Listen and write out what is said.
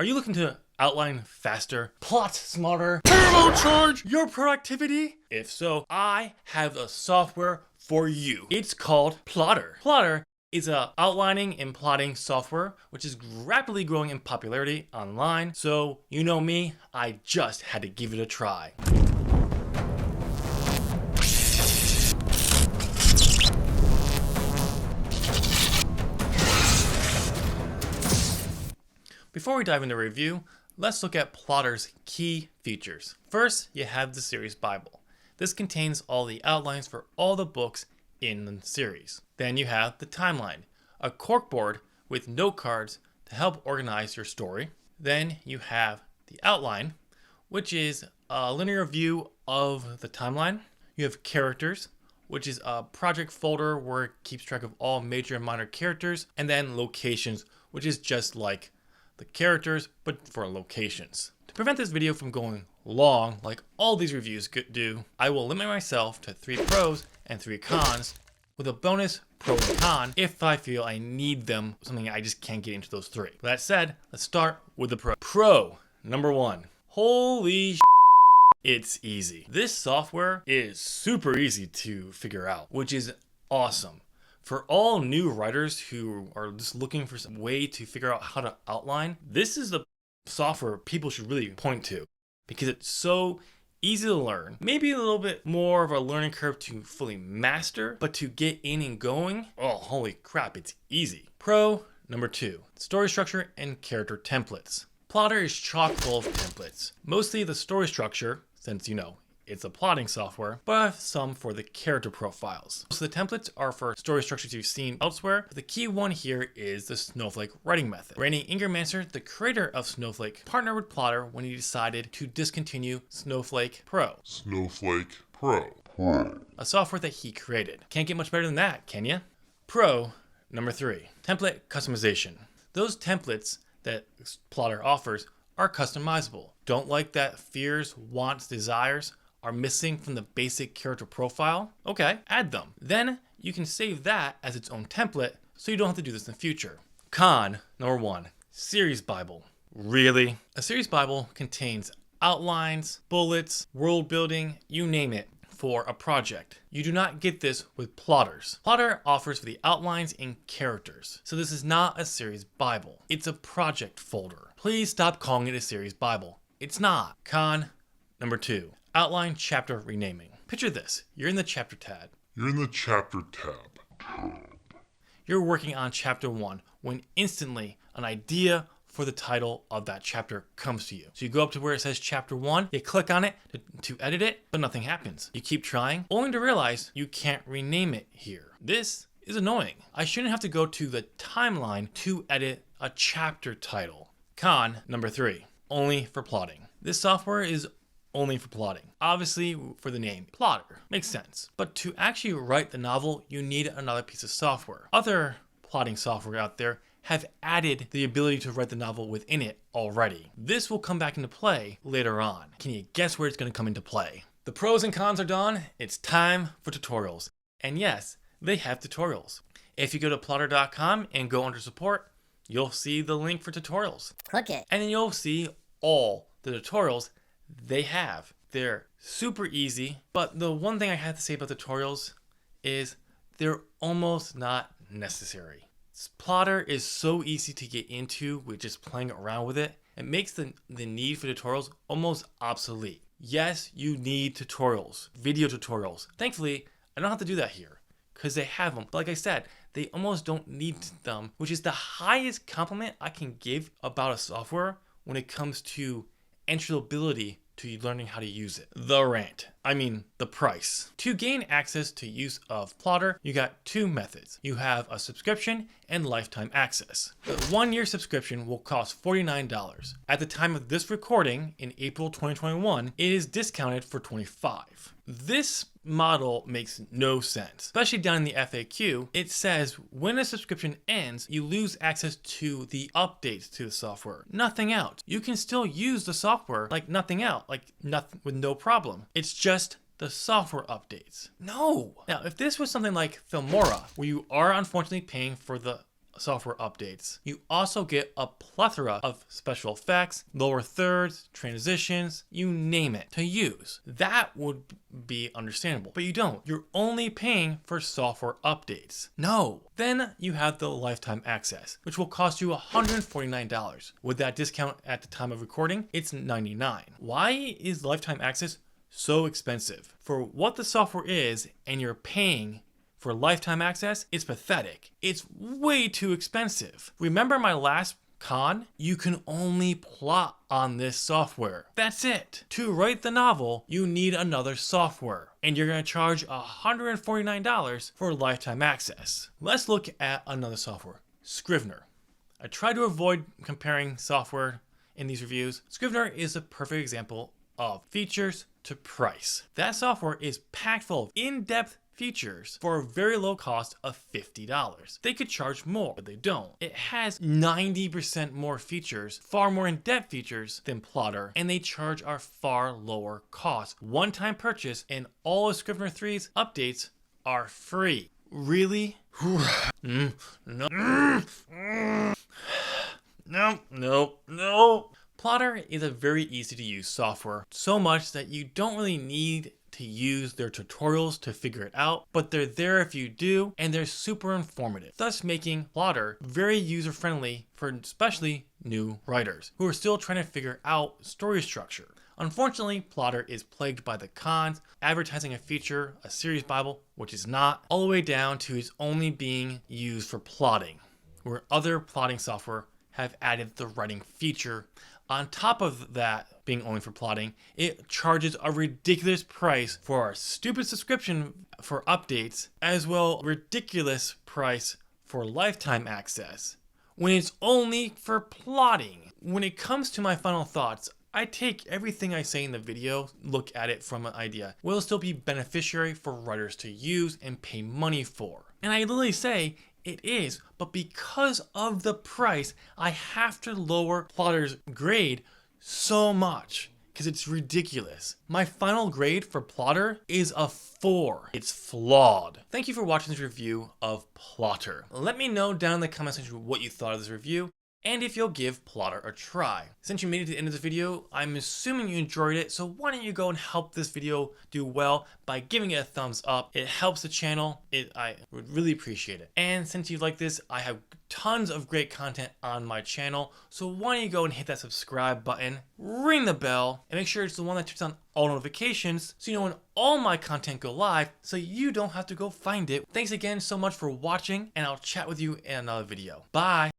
Are you looking to outline faster, plot smarter, turbocharge your productivity? If so, I have a software for you. It's called Plottr. Plottr is a outlining and plotting software which is rapidly growing in popularity online. So you know me, I just had to give it a try. Before we dive into review, let's look at Plottr's key features. First, you have the series Bible. This contains all the outlines for all the books in the series. Then you have the timeline, a corkboard with note cards to help organize your story. Then you have the outline, which is a linear view of the timeline. You have characters, which is a project folder where it keeps track of all major and minor characters. And then locations, which is just like the characters, but for locations. To prevent this video from going long, like all these reviews do, I will limit myself to 3 pros and 3 cons, with a bonus pro and con if I feel I need them, something I just can't get into those 3. With that said, let's start with the pro. Pro number 1. Holy it's easy. This software is super easy to figure out, which is awesome. For all new writers who are just looking for some way to figure out how to outline, this is the software people should really point to because it's so easy to learn. Maybe a little bit more of a learning curve to fully master, but to get in and going, oh, holy crap, it's easy. Pro number 2, story structure and character templates. Plottr is chock full of templates. Mostly the story structure, since it's a plotting software, but I have some for the character profiles. So the templates are for story structures you've seen elsewhere. But the key one here is the Snowflake writing method. Randy Ingermancer, the creator of Snowflake, partnered with Plottr when he decided to discontinue Snowflake Pro. A software that he created. Can't get much better than that, can you? Pro number 3, template customization. Those templates that Plottr offers are customizable. Don't like that fears, wants, desires are missing from the basic character profile? Okay, add them. Then you can save that as its own template so you don't have to do this in the future. Con number 1, series Bible. Really? A series Bible contains outlines, bullets, world building, you name it, for a project. You do not get this with Plottr's. Plottr offers for the outlines and characters. So this is not a series Bible. It's a project folder. Please stop calling it a series Bible. It's not. Con number 2, outline chapter renaming. Picture this. You're in the chapter tab. You're working on chapter 1 when instantly an idea for the title of that chapter comes to you. So you go up to where it says chapter 1, you click on it to edit it, but nothing happens. You keep trying, only to realize you can't rename it here. This is annoying. I shouldn't have to go to the timeline to edit a chapter title. Con number 3, only for plotting. This software is only for plotting. Obviously for the name, Plottr, makes sense. But to actually write the novel, you need another piece of software. Other plotting software out there have added the ability to write the novel within it already. This will come back into play later on. Can you guess where it's going to come into play? The pros and cons are done. It's time for tutorials. And yes, they have tutorials. If you go to plottr.com and go under support, you'll see the link for tutorials. Click it. And then you'll see all the tutorials they have. They're super easy, but the one thing I have to say about tutorials is they're almost not necessary. Plottr is so easy to get into with just playing around with it. It makes the need for tutorials almost obsolete. Yes, you need tutorials, video tutorials. Thankfully, I don't have to do that here because they have them. But like I said, they almost don't need them, which is the highest compliment I can give about a software when it comes to entry-ability to learning how to use it. The rant. I mean, the price. To gain access to use of Plottr, you got 2 methods. You have a subscription and lifetime access. The 1-year subscription will cost $49. At the time of this recording, in April 2021, it is discounted for $25. This model makes no sense, especially down in the FAQ. It says when a subscription ends, you lose access to the updates to the software. Nothing else. You can still use the software like nothing else, like nothing, with no problem. It's just the software updates. No. Now, if this was something like Filmora, where you are unfortunately paying for the software updates. You also get a plethora of special effects, lower thirds, transitions, you name it, to use. That would be understandable, but you don't. You're only paying for software updates. No. Then you have the lifetime access, which will cost you $149. With that discount at the time of recording, it's $99. Why is lifetime access so expensive? For what the software is, and you're paying for lifetime access, it's pathetic. It's way too expensive. Remember my last con? You can only plot on this software. That's it. To write the novel, you need another software, and you're gonna charge $149 for lifetime access. Let's look at another software, Scrivener. I try to avoid comparing software in these reviews. Scrivener is a perfect example of features to price. That software is packed full of in-depth features for a very low cost of $50. They could charge more, but they don't. It has 90% more features, far more in-depth features than Plottr, and they charge a far lower cost. One-time purchase, and all of Scrivener 3's updates are free. Really? No. No. Plottr is a very easy to use software, so much that you don't really need to use their tutorials to figure it out, but they're there if you do, and they're super informative, thus making Plottr very user-friendly for especially new writers who are still trying to figure out story structure. Unfortunately, Plottr is plagued by the cons, advertising a feature, a series Bible, which is not, all the way down to it's only being used for plotting, where other plotting software have added the writing feature. On top of that being only for plotting, it charges a ridiculous price for a stupid subscription for updates, as well ridiculous price for lifetime access, when it's only for plotting. When it comes to my final thoughts, I take everything I say in the video, look at it from an idea. Will it still be beneficiary for writers to use and pay money for? And I literally say, it is, but because of the price, I have to lower Plottr's grade so much because it's ridiculous. My final grade for Plottr is a 4. It's flawed. Thank you for watching this review of Plottr. Let me know down in the comment section what you thought of this review, and if you'll give Plottr a try. Since you made it to the end of this video, I'm assuming you enjoyed it, so why don't you go and help this video do well by giving it a thumbs up. It helps the channel. I would really appreciate it. And since you like this, I have tons of great content on my channel, so why don't you go and hit that subscribe button, ring the bell, and make sure it's the one that turns on all notifications so you know when all my content go live, so you don't have to go find it. Thanks again so much for watching, and I'll chat with you in another video. Bye!